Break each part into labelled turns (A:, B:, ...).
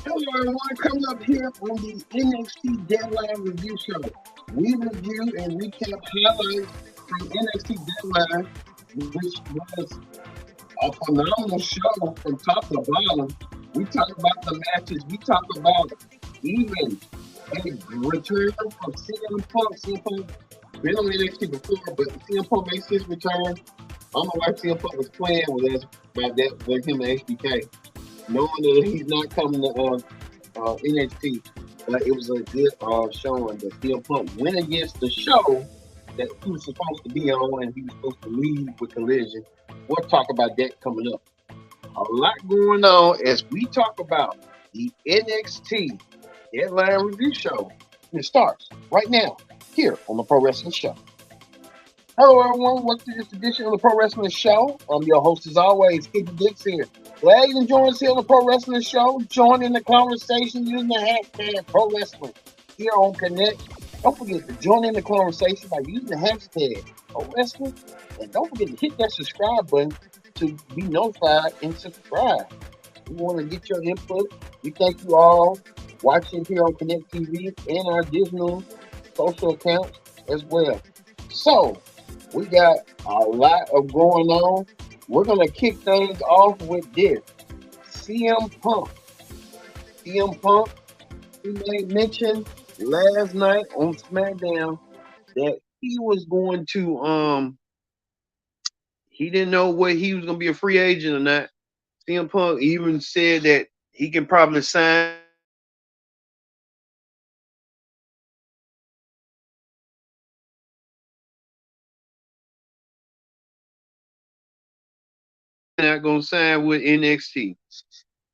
A: Hello, everyone. Coming up here on the NXT Deadline Review Show. We review and recap highlights from NXT Deadline, which was a phenomenal show from top to bottom. We talk about the matches. We talk about even a return from CM Punk. CM Punk been on NXT before, but CM Punk makes his return. I don't know why CM Punk was playing with us about that with him and HBK, knowing that he's not coming to NXT. But it was a good showing that CM Punk went against the show that he was supposed to be on and he was supposed to lead with Collision. We'll talk about that coming up. A lot going on as we talk about the NXT Deadline Review Show. And it starts right now here on the Pro Wrestling Show. Hello, everyone. Welcome to this edition of the Pro Wrestling Show. I'm your host, as always, Kid Dix here. Glad you can join us here on the Pro Wrestling Show. Join in the conversation using the hashtag Pro Wrestling here on Connect. Don't forget to join in the conversation by using the hashtag Pro Wrestling. And don't forget to hit that subscribe button to be notified and subscribe. We want to get your input. We thank you all watching here on Connect TV and our additional social accounts as well. So, we got a lot of going on. We're going to kick things off with this. CM Punk. CM Punk, he made mention last night on SmackDown that he was going to, he didn't know what he was going to be a free agent or not. CM Punk even said that he can probably sign not going to sign with NXT.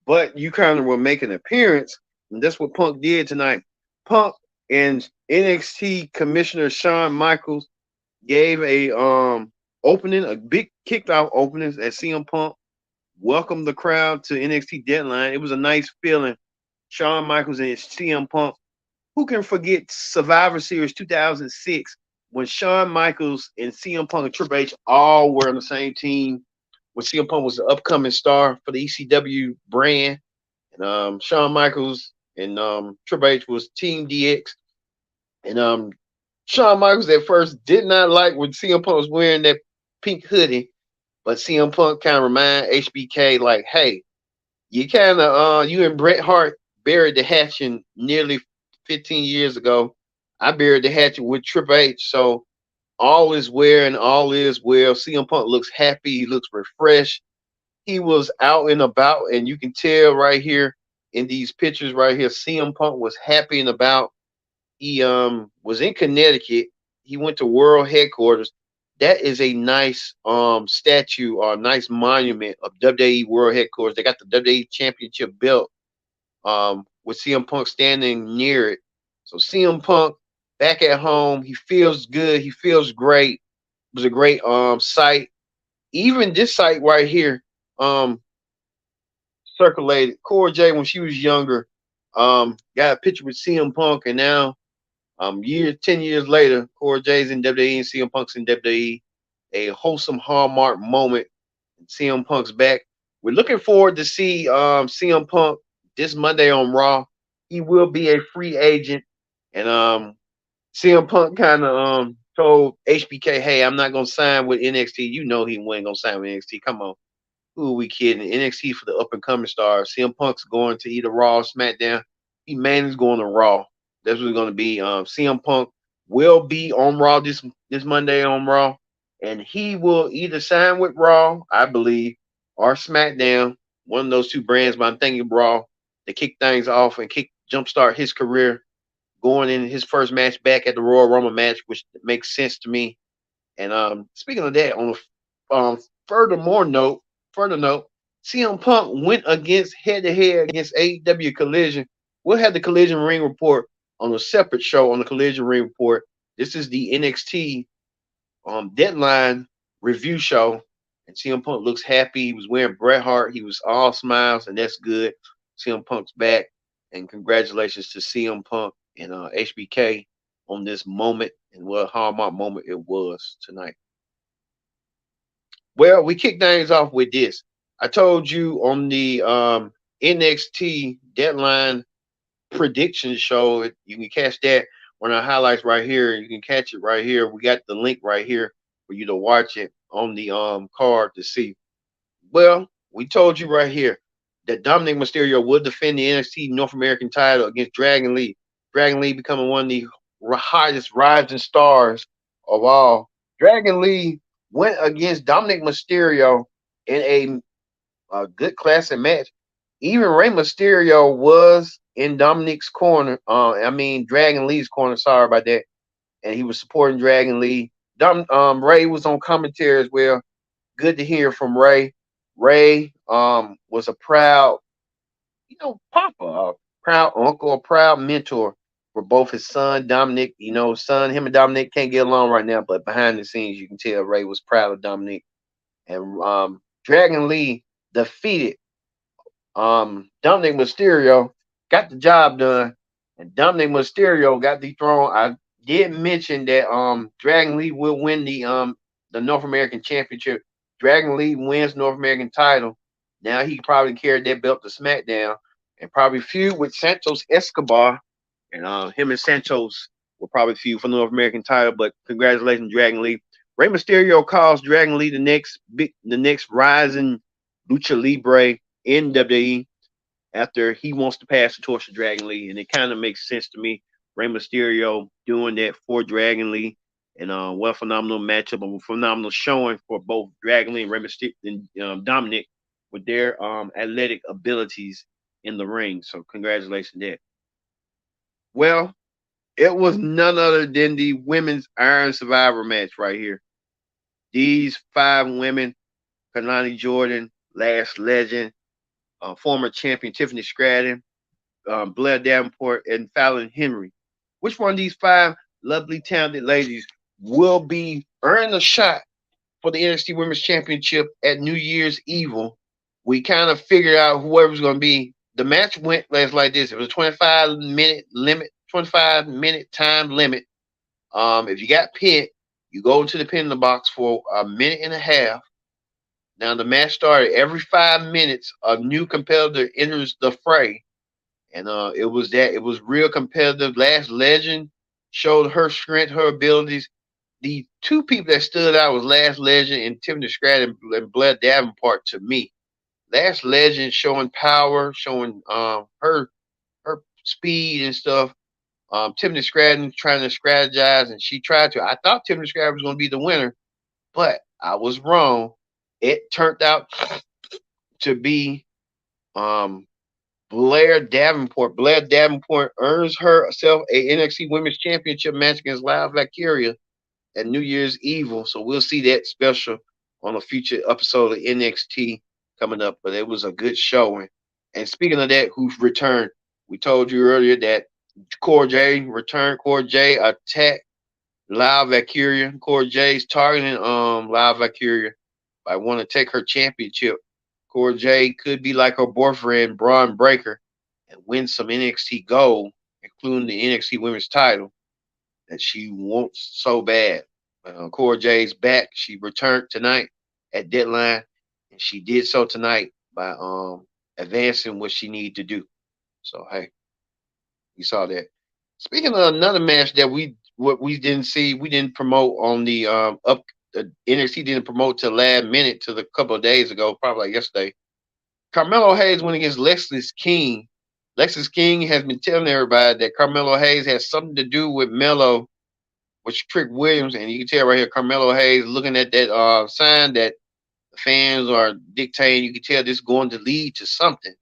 A: But you kind of will make an appearance, and that's what Punk did tonight. Punk and NXT Commissioner Shawn Michaels gave a opening, a big kickoff opening at CM Punk. Welcomed the crowd to NXT Deadline. It was a nice feeling. Shawn Michaels and CM Punk. Who can forget Survivor Series 2006 when Shawn Michaels and CM Punk and Triple H all were on the same team? When CM Punk was the upcoming star for the ECW brand, and Shawn Michaels and Triple H was Team DX, and Shawn Michaels at first did not like when CM Punk was wearing that pink hoodie, but CM Punk kind of reminded HBK like, hey, you kind of you and Bret Hart buried the hatchet nearly 15 years ago. I buried the hatchet with Triple H, so all is well and all is well. CM Punk looks happy. He looks refreshed. He was out and about, and you can tell right here in these pictures right here, CM Punk was happy and about. He was in Connecticut. He went to World Headquarters. That is a nice statue or a nice monument of WWE World Headquarters. They got the WWE Championship belt with CM Punk standing near it. So CM Punk back at home, he feels good. He feels great. It was a great site. Even this site right here um circulated. Cora Jade when she was younger got a picture with CM Punk, and now 10 years later, Cora Jade's in WWE and CM Punk's in WWE. A wholesome hallmark moment. CM Punk's back. We're looking forward to see CM Punk this Monday on Raw. He will be a free agent, and CM Punk kind of told HBK, "Hey, I'm not gonna sign with NXT. You know he wasn't gonna sign with NXT. Come on, who are we kidding? NXT for the up and coming stars. CM Punk's going to either Raw or SmackDown. He mainly is going to Raw. That's what's going to be. CM Punk will be on Raw this Monday on Raw, and he will either sign with Raw, I believe, or SmackDown. One of those two brands. But I'm thinking Raw to kick things off and jumpstart his career, going in his first match back at the Royal Rumble match, which makes sense to me. And speaking of that, on a further note, CM Punk went against head to head against AEW Collision. We'll have the Collision Ring Report on a separate show on the Collision Ring Report. This is the NXT Deadline review show, and CM Punk looks happy. He was wearing Bret Hart. He was all smiles, and that's good. CM Punk's back, and congratulations to CM Punk and HBK on this moment, and what a hallmark moment it was tonight. Well, we kick things off with this. I told you on the NXT Deadline prediction show. You can catch that on our highlights right here. You can catch it right here. We got the link right here for you to watch it on the card to see. Well, we told you right here that Dominic Mysterio would defend the NXT North American title against Dragon Lee. Dragon Lee becoming one of the hottest rising stars of all. Dragon Lee went against Dominic Mysterio in a good classic match. Even Rey Mysterio was in Dominic's corner. Dragon Lee's corner. Sorry about that. And he was supporting Dragon Lee. Ray was on commentary as well. Good to hear from Ray. Ray was a proud, papa, a proud uncle, a proud mentor for both his son Dominic. Him and Dominic can't get along right now, but behind the scenes, you can tell Ray was proud of Dominic. And Dragon Lee defeated Dominic Mysterio, got the job done, and Dominic Mysterio got dethroned. I did mention that Dragon Lee will win the North American Championship. Dragon Lee wins North American title. Now he probably carried that belt to SmackDown and probably feud with Santos Escobar, and him and Santos will probably feud for the North American title. But congratulations, Dragon Lee. Rey Mysterio calls Dragon Lee the next rising lucha libre in WWE after he wants to pass the torch to Dragon Lee, and it kind of makes sense to me. Rey Mysterio doing that for Dragon Lee, and what a phenomenal matchup, a phenomenal showing for both Dragon Lee and Rey Mysterio and Dominic with their athletic abilities in the ring. So congratulations there. Well, it was none other than the women's Iron Survivor match right here. These 5 women: Kalani Jordan, Last Legend, former champion Tiffany Stratton, Blair Davenport, and Fallon Henry. Which one of these 5 lovely, talented ladies will be earning a shot for the NXT Women's Championship at New Year's Evil? We kind of figured out whoever's going to be. The match went last like this. It was a 25-minute time limit. If you got pinned, you go to the pin box for a minute and a half. Now the match started. Every 5 minutes, a new competitor enters the fray, and it was real competitive. Last Legend showed her strength, her abilities. The 2 people that stood out was Last Legend and Tiffany Stratton and Blair Davenport to me. Last Legend showing power, showing her speed and stuff. Tiffany Stratton trying to strategize, and she tried to. I thought Tiffany Stratton was going to be the winner, but I was wrong. It turned out to be Blair Davenport. Blair Davenport earns herself a NXT Women's Championship match against Live Valkyria at New Year's Evil. So we'll see that special on a future episode of NXT coming up. But it was a good showing. And speaking of that, who's returned? We told you earlier that Cora Jade returned. Cora Jade attacked Live Valkyria. Cora Jade's targeting Live Valkyria. I want to take her championship. Cora Jade could be like her boyfriend, Braun Breaker, and win some NXT gold, including the NXT Women's title that she wants so bad. Cora Jade's back. She returned tonight at Deadline, and she did so tonight by advancing what she needed to do. So, hey, you saw that. Speaking of another match that we didn't see, we didn't promote on the NXT didn't promote till last minute, till a couple of days ago, probably like yesterday. Carmelo Hayes went against Lexis King. Lexis King has been telling everybody that Carmelo Hayes has something to do with Melo, with Trick Williams, and you can tell right here, Carmelo Hayes looking at that sign that the fans are dictating. You can tell this is going to lead to something.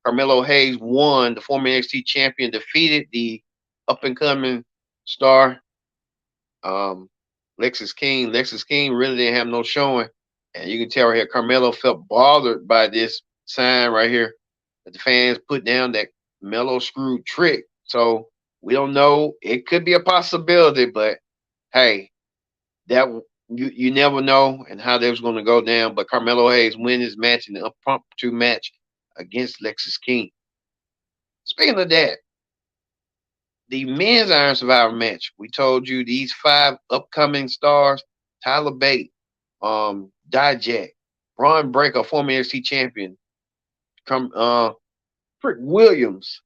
A: Carmelo Hayes won. The former NXT champion defeated the up-and-coming star, Lexis King. Lexis King really didn't have no showing. And you can tell right here, Carmelo felt bothered by this sign right here that the fans put down that Melo screwed Trick. So we don't know. It could be a possibility, but hey, that you never know and how that was going to go down. But Carmelo Hayes win his match in the impromptu match against Lexis King. Speaking of that, the men's Iron Survivor match. We told you these 5 upcoming stars: Tyler Bate, Dijak, Braun Breaker, former NXT champion, Trick Williams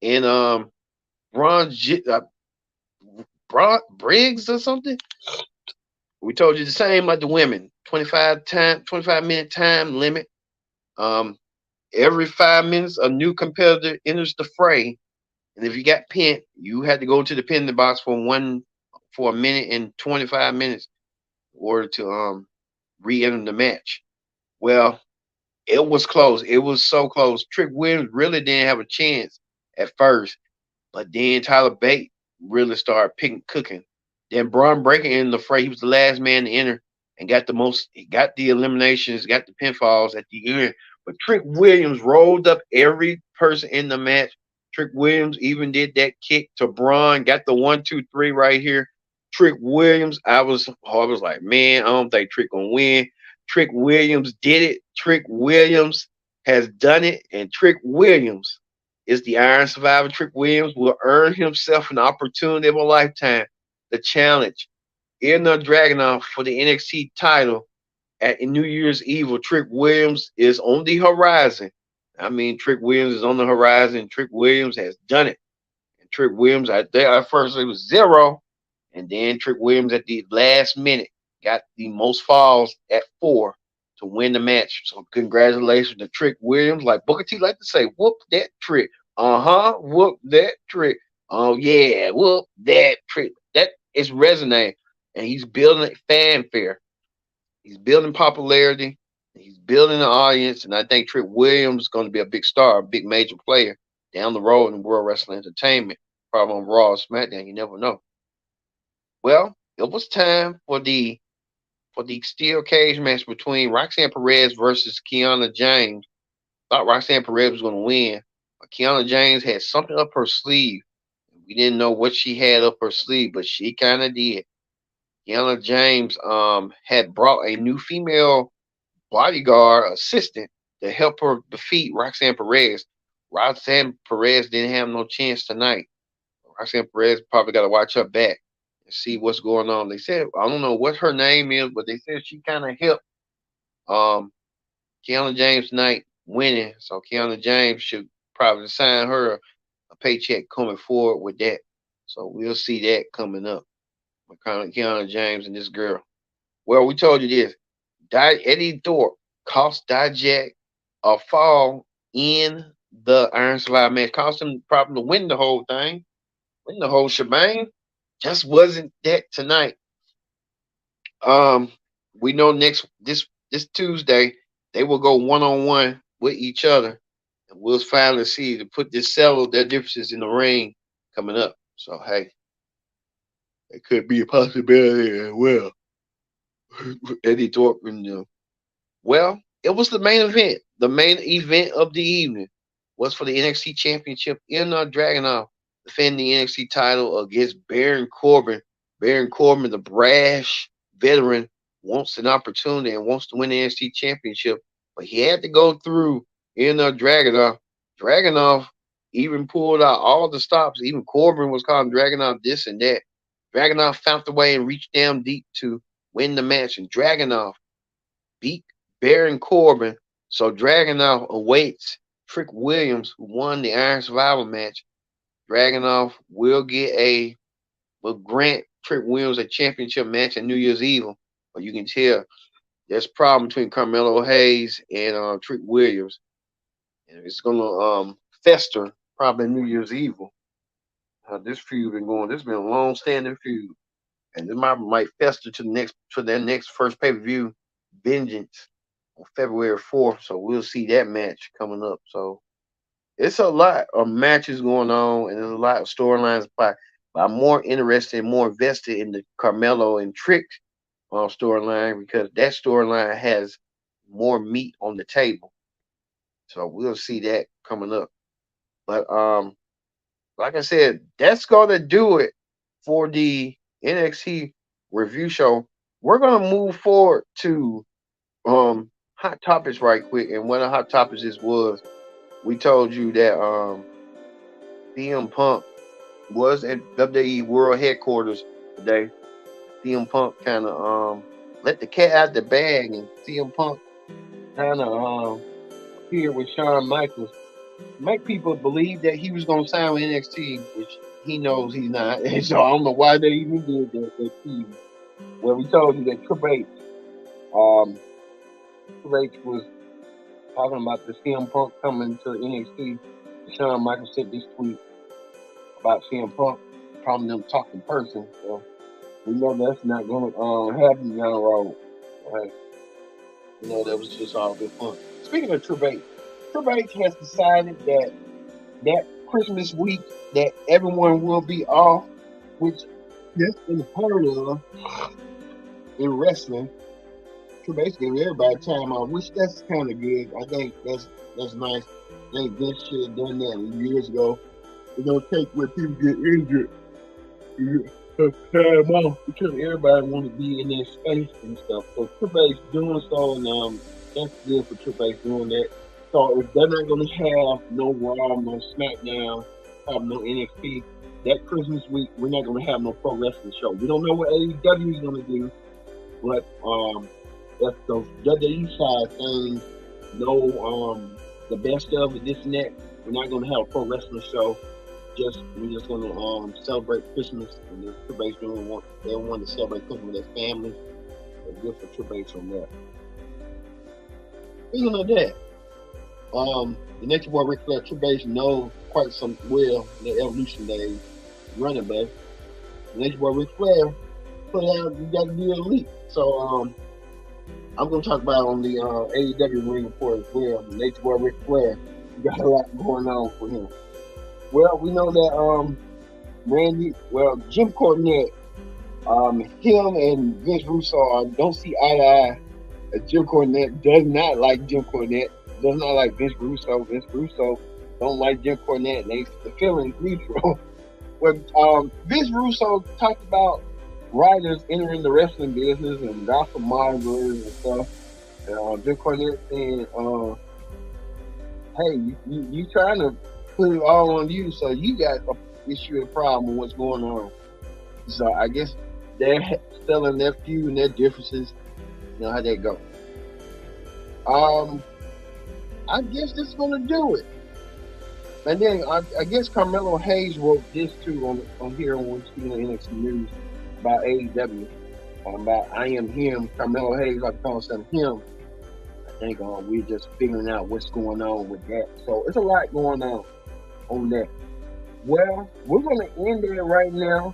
A: and Bron, Briggs or something. We told you the same like the women. 25-minute time limit. Um, every 5 minutes a new competitor enters the fray. And if you got pinned, you had to go to the pinning box for a minute and 25 minutes in order to re-enter the match. Well, it was close. It was so close. Trick Williams really didn't have a chance at first, but then Tyler Bate really started cooking. Then Braun Breaker in the fray. He was the last man to enter and got the most. He got the eliminations, got the pinfalls at the end. But Trick Williams rolled up every person in the match. Trick Williams even did that kick to Braun. Got the 1, 2, 3 right here. Trick Williams. I was like, man, I don't think Trick gonna win. Trick Williams did it. Trick Williams has done it, and Trick Williams is the Iron Survivor. Trick Williams will earn himself an opportunity of a lifetime to challenge Ilja Dragunov for the NXT title at New Year's Eve. Trick Williams is on the horizon. I mean, Trick Williams is on the horizon. Trick Williams has done it. And Trick Williams, at first it was 0, and then Trick Williams at the last minute got the most falls at 4 to win the match. So congratulations to Trick Williams. Like Booker T like to say, whoop that trick. Whoop that trick. Oh yeah, whoop that trick. That is resonating. And he's building fanfare. He's building popularity. He's building an audience. And I think Trick Williams is going to be a big star, a big major player down the road in World Wrestling Entertainment. Probably on Raw or SmackDown. You never know. Well, it was time for the steel cage match between Roxanne Perez versus Kiana James. Thought Roxanne Perez was going to win, but Kiana James had something up her sleeve. We didn't know what she had up her sleeve, but she kind of did. Kiana James had brought a new female bodyguard assistant to help her defeat Roxanne Perez. Roxanne Perez didn't have no chance tonight. Roxanne Perez probably got to watch her back and see what's going on. They said, I don't know what her name is, but they said she kind of helped Kiana James tonight winning. So Kiana James should probably sign her a paycheck coming forward with that. So we'll see that coming up with Kiana James and this girl. Well, we told you this. Eddie Thorpe cost Dijak a fall in the Iron Survivor match. Cost him probably to win the whole thing, win the whole shebang. Just wasn't that tonight. We know this Tuesday they will go 1-on-1 with each other, and we'll finally see to put this settle their differences in the ring coming up. So hey, it could be a possibility as well. Eddie Thorpe and well, it was the main event. The main event of the evening was for the NXT Championship. Ilja Dragunov defending the NXT title against Baron Corbin. Baron Corbin, the brash veteran, wants an opportunity and wants to win the NXT Championship, but he had to go through Ilja Dragunov. Dragunov even pulled out all the stops. Even Corbin was calling Dragunov this and that. Dragunov found the way and reached down deep to win the match, and Dragunov beat Baron Corbin. So Dragunov awaits Trick Williams, who won the Iron Survival match. Dragunov will grant Trick Williams a championship match at New Year's Eve. But you can tell there's a problem between Carmelo Hayes and Trick Williams. And it's gonna fester probably New Year's Eve. This feud been going. This has been a long standing feud. And this might fester to their next first pay-per-view, Vengeance, on February 4th. So we'll see that match coming up. So it's a lot of matches going on, and there's a lot of storylines. But I'm more interested, more invested in the Carmelo and Trick storyline, because that storyline has more meat on the table. So we'll see that coming up. But like I said, that's gonna do it for the NXT review show. We're gonna move forward to hot topics right quick. And one of the hot topics was we told you that CM Punk was at WWE World Headquarters today. CM Punk kind of let the cat out the bag, and CM Punk kind of appeared with Shawn Michaels make people believe that he was going to sign with NXT, which he knows he's not. And so I don't know why they even did that team. Well, we told you that Triple H was talking about the CM Punk coming to NXT. Shawn Michaels said this tweet about CM Punk, probably them talk in person. So we know that's not going to happen down the road. Right? You know, that was just all good fun. Speaking of Triple H has decided that Christmas week that everyone will be off, which that's unheard of in wrestling. Triple H gave everybody time off, which that's kind of good. I think that's nice. I think Vince should have done that years ago. It don't take when people get injured. Time off because everybody want to be in their space and stuff. So Triple H doing so, and that's good for Triple H doing that. So if they're not going to have no Raw, no SmackDown, have no NXT, that Christmas week we're not going to have no pro wrestling show. We don't know what AEW is going to do, but that's the WWE side things. No, the best of it, this and that. We're not going to have a pro wrestling show. We're just going to celebrate Christmas, and the Triple H they want to celebrate Christmas with their families. So good for Triple H on that. Speaking of that, the next boy Ric Flair, Triple H knows quite some well the Evolution days running back. The next boy Ric Flair put out you got to be elite. So I'm going to talk about on the AEW ring report as well. The next boy Ric Flair, you got a lot going on for him. Well, we know that Jim Cornette, him and Vince Russo don't see eye to eye. Jim Cornette does not like Jim Cornette, does not like Vince Russo. Vince Russo don't like Jim Cornette. The feelings mutual. When Vince Russo talked about writers entering the wrestling business and gospel mongers and stuff, and Jim Cornette saying, "Hey, you trying to put it all on you, so you got an issue and problem with what's going on." So I guess they're selling their feud and their differences. You know how they go. I guess that's gonna do it. And then I guess Carmelo Hayes wrote this too on here on speaking of NXT News about AEW. About I Am Him. Carmelo Hayes, I call him. I think we're just figuring out what's going on with that. So it's a lot going on that. Well, we're going to end it right now.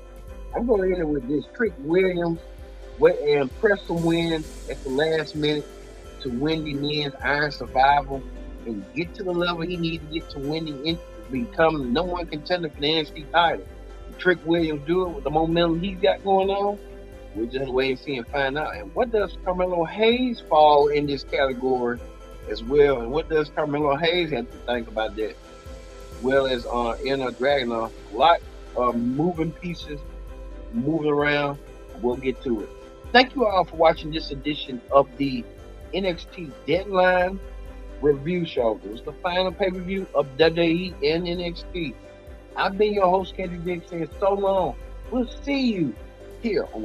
A: I'm going to end it with this Trick Williams and Preston win at the last minute to win the men's Iron Survival and get to the level he needs to get to win the become the number one contender for the NXT title. Trick Williams do it with the momentum he's got going on. We're just wait and see and find out. And what does Carmelo Hayes fall in this category as well? And what does Carmelo Hayes have to think about that? Well as Ilja Dragunov, a lot of moving pieces, moving around. We'll get to it. Thank you all for watching this edition of the NXT Deadline review show. It was the final pay-per-view of WWE and NXT. I've been your host, Kendrick Dick, saying so long. We'll see you here on the